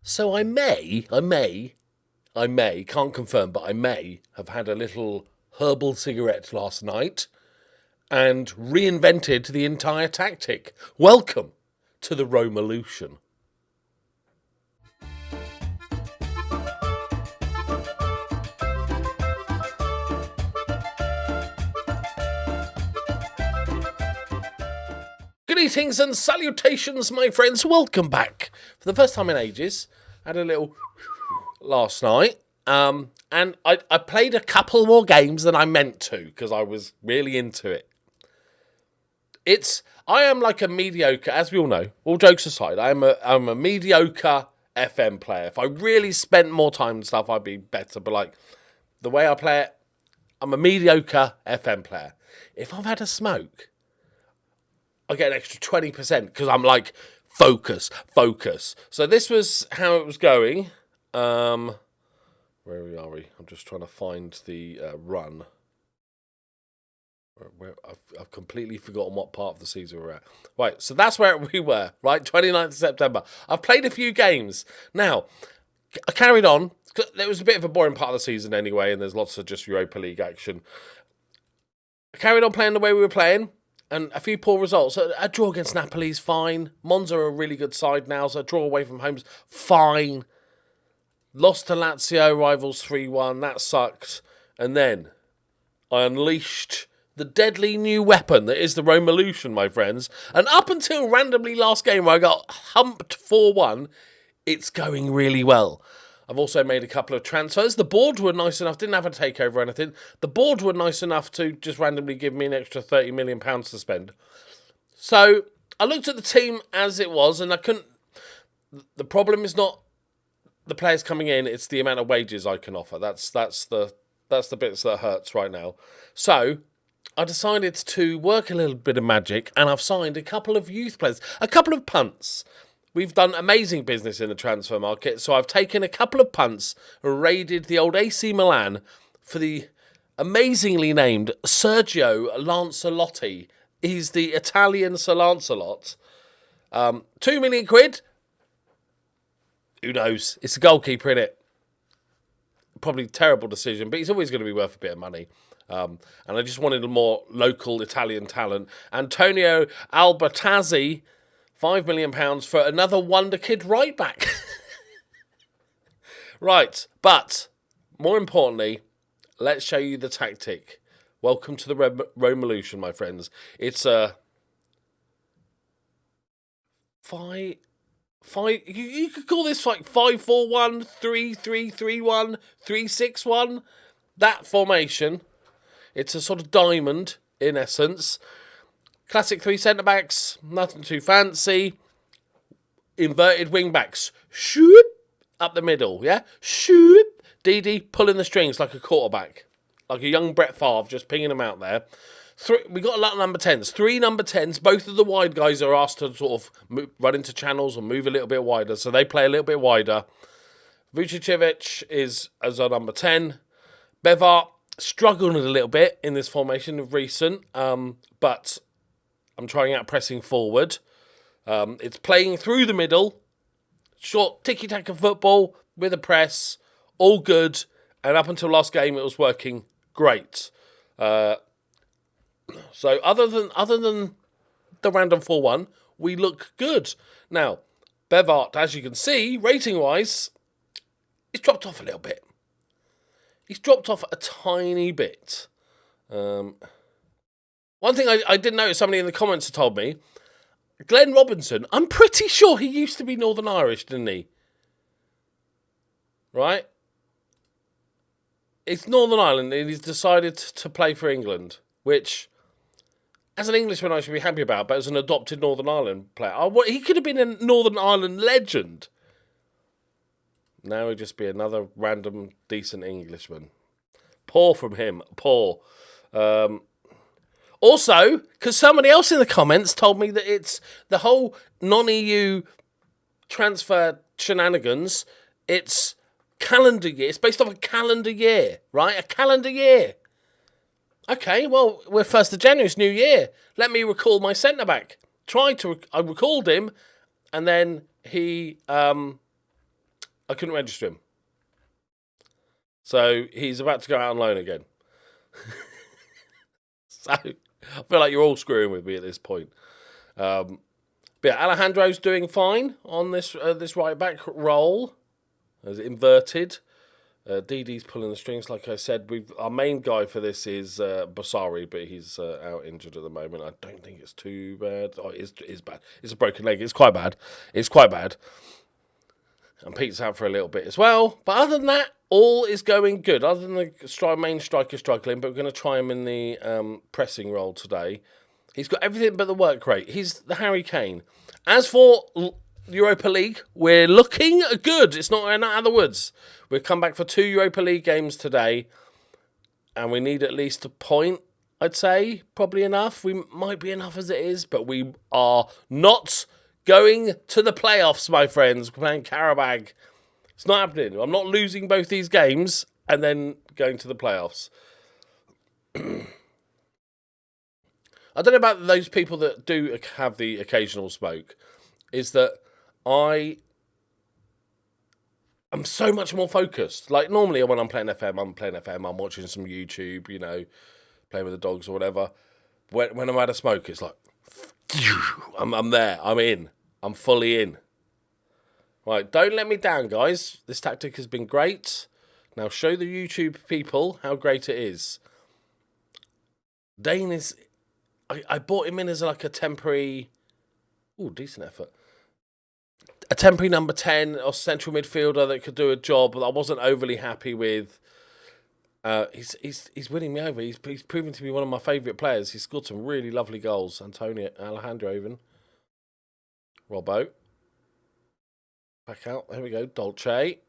So can't confirm, but I may have had a little herbal cigarette last night and reinvented the entire tactic. Welcome to the Romalution. Greetings and salutations, my friends. Welcome back. For the first time in ages, I had a little last night, and I played a couple more games than I meant to because I was really into it. I am like a mediocre, as we all know, all jokes aside, I'm a mediocre FM player. If I really spent more time and stuff, I'd be better, but like the way I play it, I'm a mediocre FM player. If I've had a smoke, I get an extra 20% because I'm like, focus. So this was how it was going. Where are we? I'm just trying to find the run. I've completely forgotten what part of the season we're at. Right, so that's where we were, right? 29th of September. I've played a few games. Now, I carried on. There was a bit of a boring part of the season anyway, and there's lots of just Europa League action. I carried on playing the way we were playing. And a few poor results. A draw against Napoli is fine. Monza are a really good side now, so a draw away from home's fine. Lost to Lazio, rivals 3-1. That sucked. And then I unleashed the deadly new weapon that is the Romalution, my friends. And up until randomly last game where I got humped 4-1, it's going really well. I've also made a couple of transfers. The board were nice enough, didn't have a takeover or anything. The board were nice enough to just randomly give me an extra £30 million to spend. So I looked at the team as it was, and I couldn't. The problem is not the players coming in; it's the amount of wages I can offer. That's the bits that hurts right now. So I decided to work a little bit of magic, and I've signed a couple of youth players, a couple of punts. We've done amazing business in the transfer market, so I've taken a couple of punts and raided the old AC Milan for the amazingly named Sergio Lancelotti. He's the Italian Sir Lancelot. 2 million quid? Who knows? It's a goalkeeper, innit? Probably a terrible decision, but he's always going to be worth a bit of money. And I just wanted a more local Italian talent. Antonio Albertazzi, £5 million for another wonder kid right back. Right, but more importantly, let's show you the tactic. Welcome to the Romalution, my friends. It's a you could call this like 5-4-1, 3-3-3-1, 3-6-1. That formation. It's a sort of diamond in essence. Classic 3 centre-backs, nothing too fancy. Inverted wing-backs. Shoop, up the middle, yeah? Shoop. DD pulling the strings like a quarterback. Like a young Brett Favre, just pinging them out there. We got a lot of number 10s. 3 number 10s. Both of the wide guys are asked to sort of run into channels or move a little bit wider. So they play a little bit wider. Vucicevic is as our number 10. Bevart struggled a little bit in this formation of recent. But I'm trying out pressing forward. It's playing through the middle. Short tiki-taka football with a press. All good. And up until last game, it was working great. So other than the random 4-1, we look good. Now, Bevart, as you can see, rating-wise, he's dropped off a little bit. He's dropped off a tiny bit. One thing I did notice, somebody in the comments had told me, Glenn Robinson, I'm pretty sure he used to be Northern Irish, didn't he? Right? It's Northern Ireland, and he's decided to play for England, which, as an Englishman, I should be happy about, but as an adopted Northern Ireland player, he could have been a Northern Ireland legend. Now he'd just be another random, decent Englishman. Poor from him. Poor. Also, because somebody else in the comments told me that it's the whole non-EU transfer shenanigans, it's calendar year. It's based off a calendar year, right? A calendar year. Okay, well, we're 1st of January, it's New Year. Let me recall my centre-back. I recalled him, and then he I couldn't register him. So he's about to go out on loan again. So I feel like you're all screwing with me at this point. But yeah, Alejandro's doing fine on this this right back role. As inverted. DD's pulling the strings, like I said. Our main guy for this is Basari, but he's out injured at the moment. I don't think it's too bad. Oh, it is bad. It's a broken leg. It's quite bad. It's quite bad. And Pete's out for a little bit as well. But other than that, all is going good. Other than the main striker struggling, but we're going to try him in the pressing role today. He's got everything but the work rate. He's the Harry Kane. As for Europa League, we're looking good. It's not out of the woods. We've come back for 2 Europa League games today, and we need at least a point, I'd say. Probably enough. We might be enough as it is, but we are not going to the playoffs, my friends. We're playing Carabag. It's not happening. I'm not losing both these games and then going to the playoffs. I don't know about those people that do have the occasional smoke. Is that I'm so much more focused. Like, normally when I'm playing FM, I'm watching some YouTube, you know, playing with the dogs or whatever. When I'm out of smoke, it's like, I'm there, I'm in, I'm fully in. Right, don't let me down, guys. This tactic has been great. Now show the YouTube people how great it is. Dane is... I bought him in as like a temporary... Ooh, decent effort. A temporary number 10 or central midfielder that could do a job that I wasn't overly happy with. He's winning me over. He's proven to be one of my favourite players. He's scored some really lovely goals. Alejandro even. Robbo. Back out. There we go. Dolce.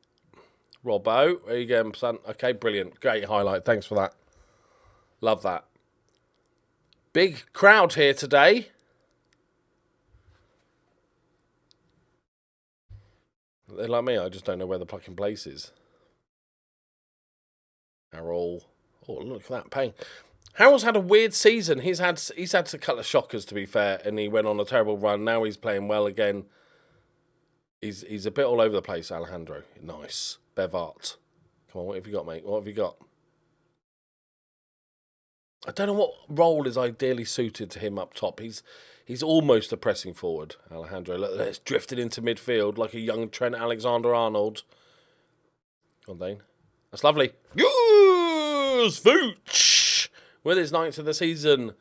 Robbo. There you go, son. Okay, brilliant. Great highlight. Thanks for that. Love that. Big crowd here today. They're like me, I just don't know where the fucking place is. Harold. Oh, look at that pain. Harold's had a weird season. He's had a couple of shockers, to be fair, and he went on a terrible run. Now he's playing well again. He's a bit all over the place, Alejandro. Nice. Bevart. Come on, what have you got, mate? What have you got? I don't know what role is ideally suited to him up top. He's almost a pressing forward, Alejandro. Look, it's drifted into midfield like a young Trent Alexander-Arnold. Come on, Dane. That's lovely. Yes! Vooch! With his 9th of the season.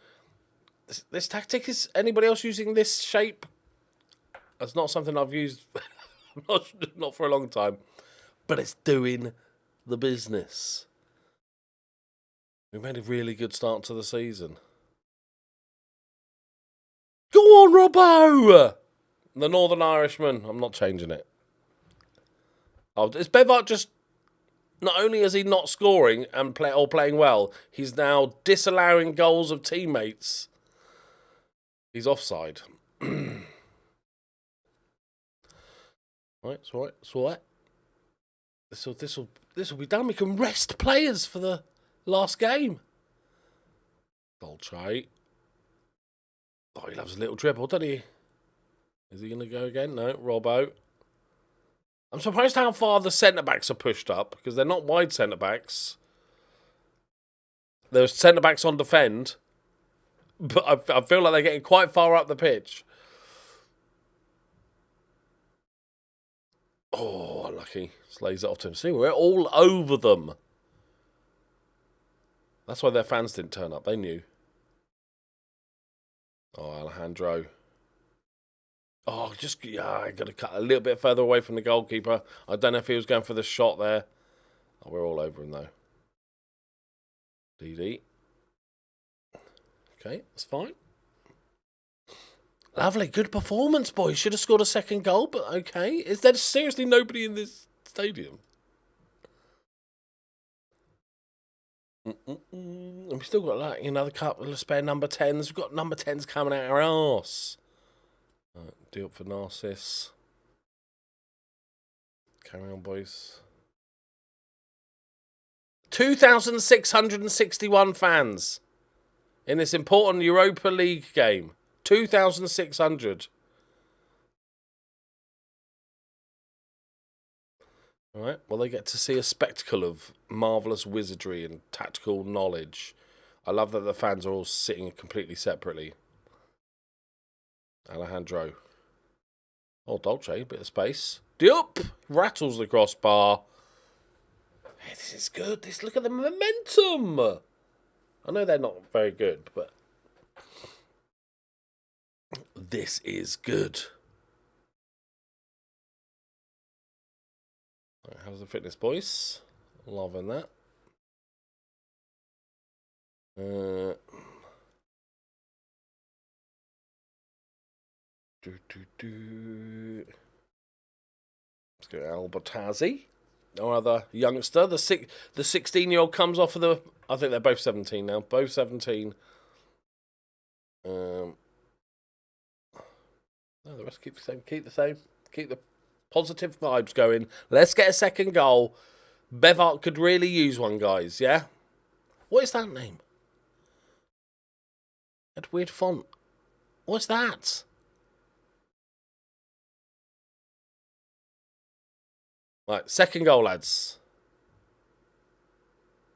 This tactic, is anybody else using this shape? That's not something I've used not for a long time. But it's doing the business. We made a really good start to the season. Go on, Robbo! The Northern Irishman. I'm not changing it. Is Bevart just... Not only is he not scoring and playing well, he's now disallowing goals of teammates. He's offside. Right, it's all right. It's all right. This will be done. We can rest players for the last game. Dolce. Oh, he loves a little dribble, doesn't he? Is he going to go again? No, Robbo. I'm surprised how far the centre-backs are pushed up, because they're not wide centre-backs. There's centre-backs on defend, but I feel like they're getting quite far up the pitch. Oh, unlucky. Slays it off to him. See, we're all over them. That's why their fans didn't turn up. They knew. Oh, Alejandro. Oh, I got to cut a little bit further away from the goalkeeper. I don't know if he was going for the shot there. Oh, we're all over him, though. DD. Okay, that's fine. Lovely, good performance, boys. Should have scored a second goal, but okay. Is there seriously nobody in this stadium? And we've still got like another couple of spare number 10s. We've got number 10s coming out our arse. Right, do up for Narcissus. Carry on, boys. 2,661 fans in this important Europa League game. 2,600. All right. Well, they get to see a spectacle of marvellous wizardry and tactical knowledge. I love that the fans are all sitting completely separately. Alejandro. Oh, Dolce, bit of space. Diop rattles the crossbar. Hey, this is good. Look at the momentum. I know they're not very good, but this is good. Right, how's the fitness, boys? Loving that. Let's go Albertazzi. Our other youngster, the 16-year-old comes off of the. I think they're both 17 now. Both 17. No, the rest keep the same. Keep the same. Keep the positive vibes going. Let's get a second goal. Bevart could really use one, guys. Yeah. What is that name? That weird font. What's that? Right, second goal, lads.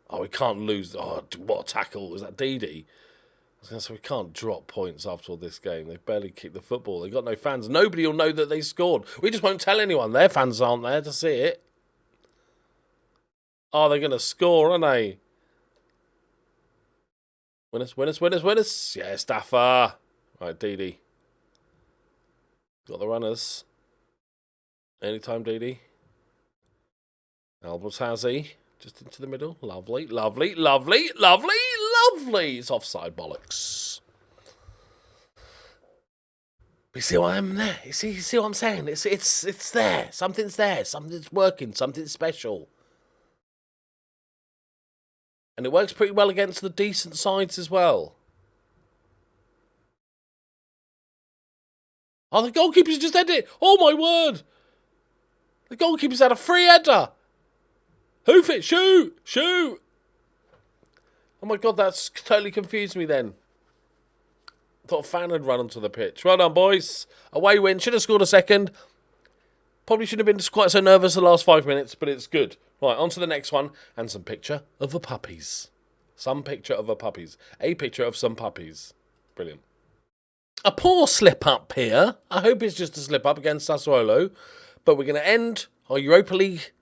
Oh, we can't lose. Oh, what a tackle. Was that Didi? I was going to say, we can't drop points after all this game. They barely kicked the football. They got no fans. Nobody will know that they scored. We just won't tell anyone. Their fans aren't there to see it. Oh, they're going to score, aren't they? Winners, winners, winners, winners. Yeah, Staffer. Right, Didi. Got the runners. Anytime, Didi. Albertazzi. Just into the middle. Lovely, lovely, lovely, lovely, lovely. It's offside, bollocks. You see what I'm there? You see what I'm saying? It's there. Something's there. Something's working. Something's special. And it works pretty well against the decent sides as well. Oh, the goalkeeper's just headed it. Oh, my word. The goalkeeper's had a free header. Hoof it. Shoot. Shoot. Oh, my God. That's totally confused me then. I thought a fan had run onto the pitch. Well done, boys. Away win. Should have scored a second. Probably shouldn't have been quite so nervous the last 5 minutes, but it's good. Right, on to the next one. And some picture of the puppies. Some picture of the puppies. A picture of some puppies. Brilliant. A poor slip-up here. I hope it's just a slip-up against Sassuolo. But we're going to end our Europa League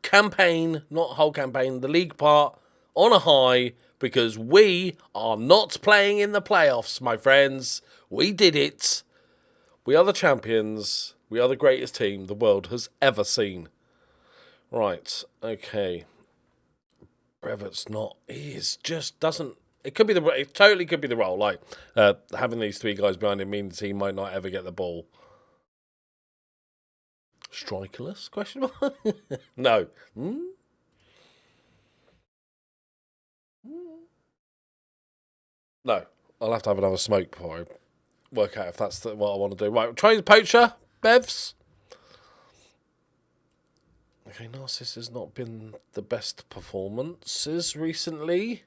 campaign, not whole campaign, the league part, on a high, because we are not playing in the playoffs, my friends. We did it. We are the champions. We are the greatest team the world has ever seen. Right, okay. Brevet's not. He is just doesn't. It could be it totally could be the role. Like having these three guys behind him means he might not ever get the ball. Strikerless? Question mark? No. No. I'll have to have another smoke before I work out if that's what I want to do. Right, try the poacher, Bevs. Okay, Narcissus has not been the best performances recently.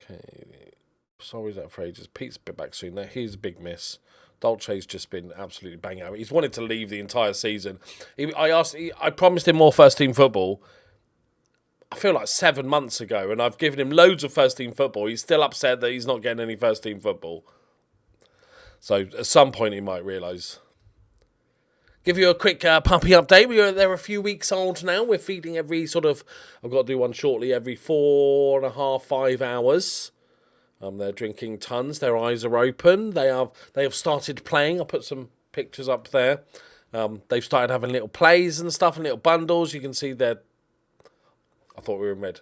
Okay, sorry that for ages. Pete's been back soon. Now here's a big miss. Dolce's just been absolutely banging out. He's wanted to leave the entire season. I promised him more first team football. I feel like 7 months ago, and I've given him loads of first team football. He's still upset that he's not getting any first team football. So at some point he might realise. Give you a quick puppy update. They're a few weeks old now. We're feeding every sort of. I've got to do one shortly every 4.5, 5 hours. They're drinking tons. Their eyes are open. They have started playing. I'll put some pictures up there. They've started having little plays and stuff and little bundles. You can see their. I thought we were in red.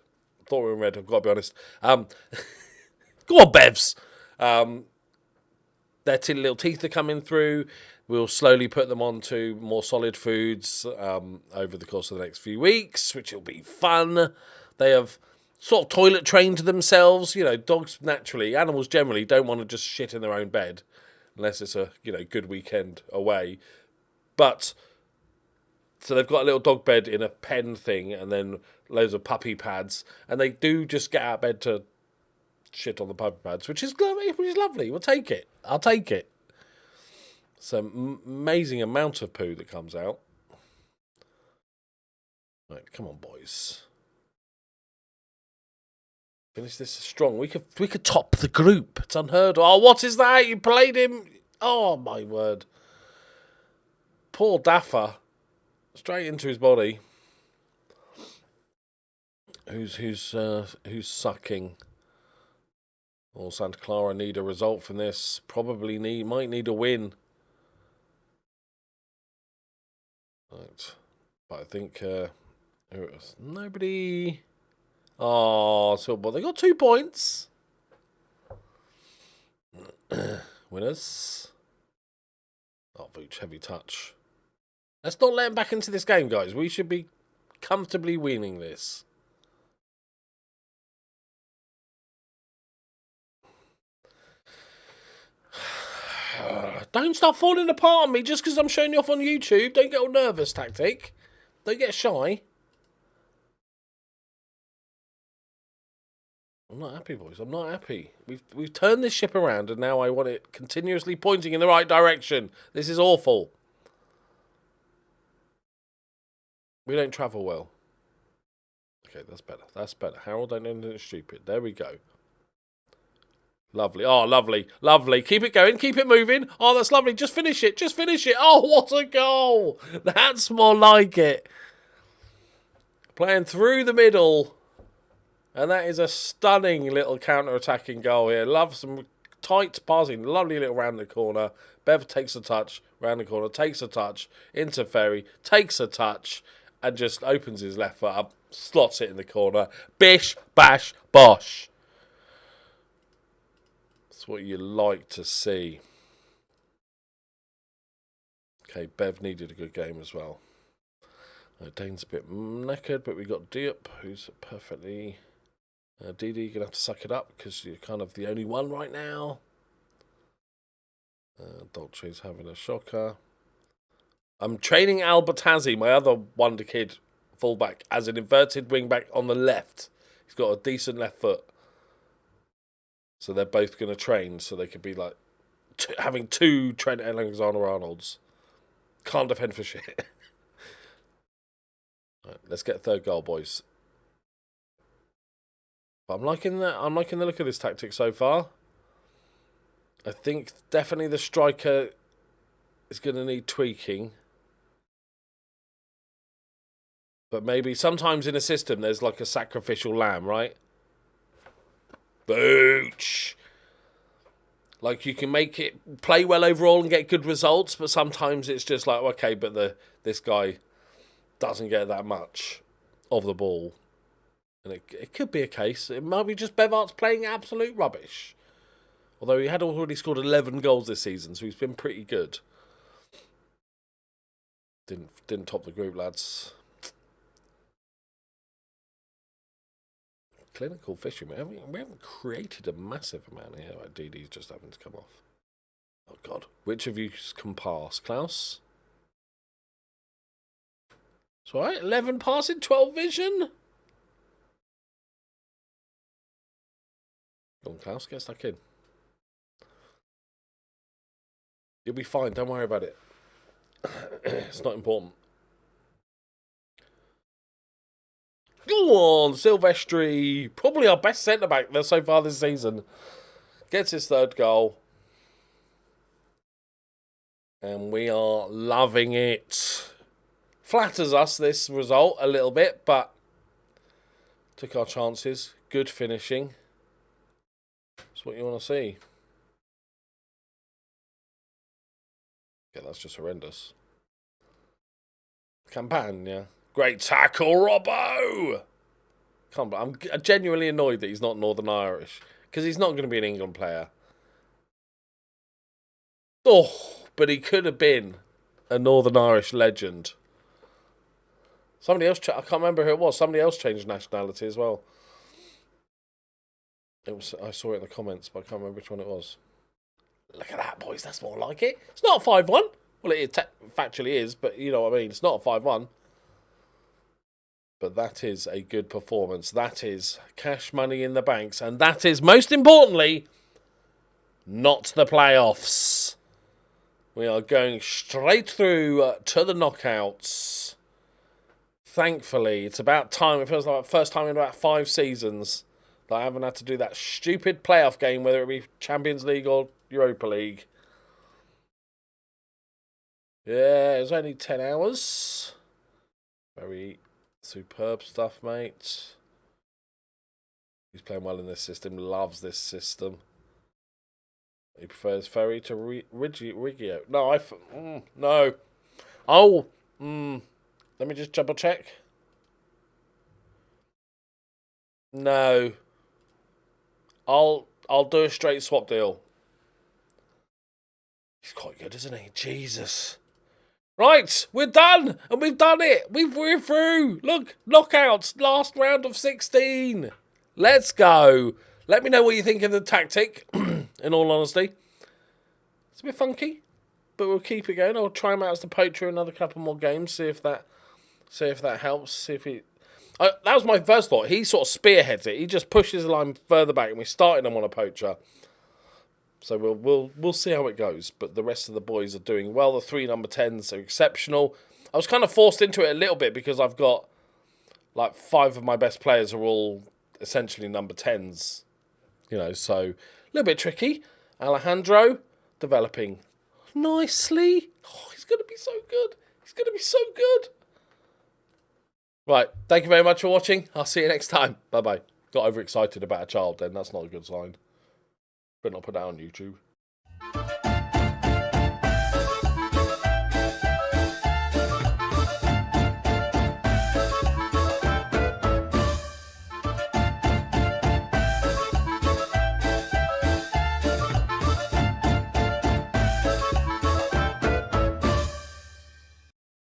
I've got to be honest. Go on, Bevs. Their little teeth are coming through. We'll slowly put them onto more solid foods over the course of the next few weeks, which will be fun. They have sort of toilet trained themselves. You know, dogs naturally, animals generally don't want to just shit in their own bed unless it's a good weekend away. But so they've got a little dog bed in a pen thing, and then loads of puppy pads, and they do just get out of bed to shit on the puppy pads, which is lovely. We'll take it. I'll take it. It's an amazing amount of poo that comes out. Right, come on, boys. Finish this strong. We could top the group. It's unheard of. Oh, what is that? You played him. Oh my word. Poor Daffer. Straight into his body. Who's sucking? Or Santa Clara need a result from this. Probably might need a win. Right. But I think nobody. Oh, so but they got 2 points. Winners. Oh, Vooch, heavy touch. Let's not let him back into this game, guys. We should be comfortably winning this. Don't start falling apart on me just because I'm showing you off on YouTube. Don't get all nervous, tactic. Don't get shy. I'm not happy, boys. I'm not happy. We've turned this ship around and now I want it continuously pointing in the right direction. This is awful. We don't travel well. Okay, that's better. That's better. Harold, don't do anything stupid. There we go. Lovely. Oh, lovely. Lovely. Keep it going. Keep it moving. Oh, that's lovely. Just finish it. Just finish it. Oh, what a goal. That's more like it. Playing through the middle. And that is a stunning little counter-attacking goal here. Love some tight passing. Lovely little round the corner. Bev takes a touch. Round the corner. Takes a touch. Into Ferry. Takes a touch. And just opens his left foot up. Slots it in the corner. Bish, bash, bosh. That's what you like to see. Okay, Bev needed a good game as well. Dane's a bit knackered, but we got Diop, who's perfectly... Didi, you're going to have to suck it up because you're kind of the only one right now. Dolce's having a shocker. I'm training Albertazzi, my other wonder kid fullback, as an inverted wing back on the left. He's got a decent left foot. So they're both going to train so they could be like having 2 Trent Alexander-Arnolds. Can't defend for shit. Right, let's get 3rd goal, boys. But I'm liking the look of this tactic so far. I think definitely the striker is going to need tweaking. But maybe sometimes in a system there's like a sacrificial lamb, right? Booch! Like you can make it play well overall and get good results, but sometimes it's just like, okay, but this guy doesn't get that much of the ball. And it could be a case. It might be just Bevart's playing absolute rubbish. Although he had already scored 11 goals this season, so he's been pretty good. Didn't top the group, lads. Clinical fishing. We haven't created a massive amount here. Like DD's just having to come off. Oh, God. Which of you can pass? Klaus? It's all right. 11 passing, 12 vision. Go on, Klaus. Get stuck in. You'll be fine. Don't worry about it. It's not important. Go on, Silvestri. Probably our best centre-back so far this season. Gets his 3rd goal. And we are loving it. Flatters us, this result, a little bit, but took our chances. Good finishing. That's what you want to see. Yeah, that's just horrendous. Campagna. Great tackle, Robbo! I'm genuinely annoyed that he's not Northern Irish. Because he's not going to be an England player. Oh, but he could have been a Northern Irish legend. Somebody else, I can't remember who it was. Somebody else changed nationality as well. I saw it in the comments, but I can't remember which one it was. Look at that, boys. That's more like it. It's not a 5-1. Well, it factually is, but you know what I mean. It's not a 5-1. But that is a good performance. That is cash money in the banks. And that is, most importantly, not the playoffs. We are going straight through to the knockouts. Thankfully, it's about time. It feels like the first time in about 5 seasons that I haven't had to do that stupid playoff game, whether it be Champions League or Europa League. Yeah, it was only 10 hours. Very superb stuff, mate. He's playing well in this system, loves this system. He prefers Ferry to Riggio. No, no. Oh, let me just double check. No. I'll do a straight swap deal. He's quite good, isn't he? Jesus. Right, we're done, and we've done it. We're through. Look, knockouts, last round of 16. Let's go. Let me know what you think of the tactic, in all honesty. It's a bit funky, but we'll keep it going. I'll try him out as the poacher another couple more games, see if that helps, see if he... that was my first thought. He sort of spearheads it. He just pushes the line further back, and we started him on a poacher. So we'll see how it goes. But the rest of the boys are doing well. The 3 number 10s are exceptional. I was kind of forced into it a little bit because I've got like 5 of my best players are all essentially number 10s. You know, so a little bit tricky. Alejandro developing nicely. Oh, he's going to be so good. He's going to be so good. Right. Thank you very much for watching. I'll see you next time. Bye-bye. Got overexcited about a child then. That's not a good sign. Better not put that on YouTube.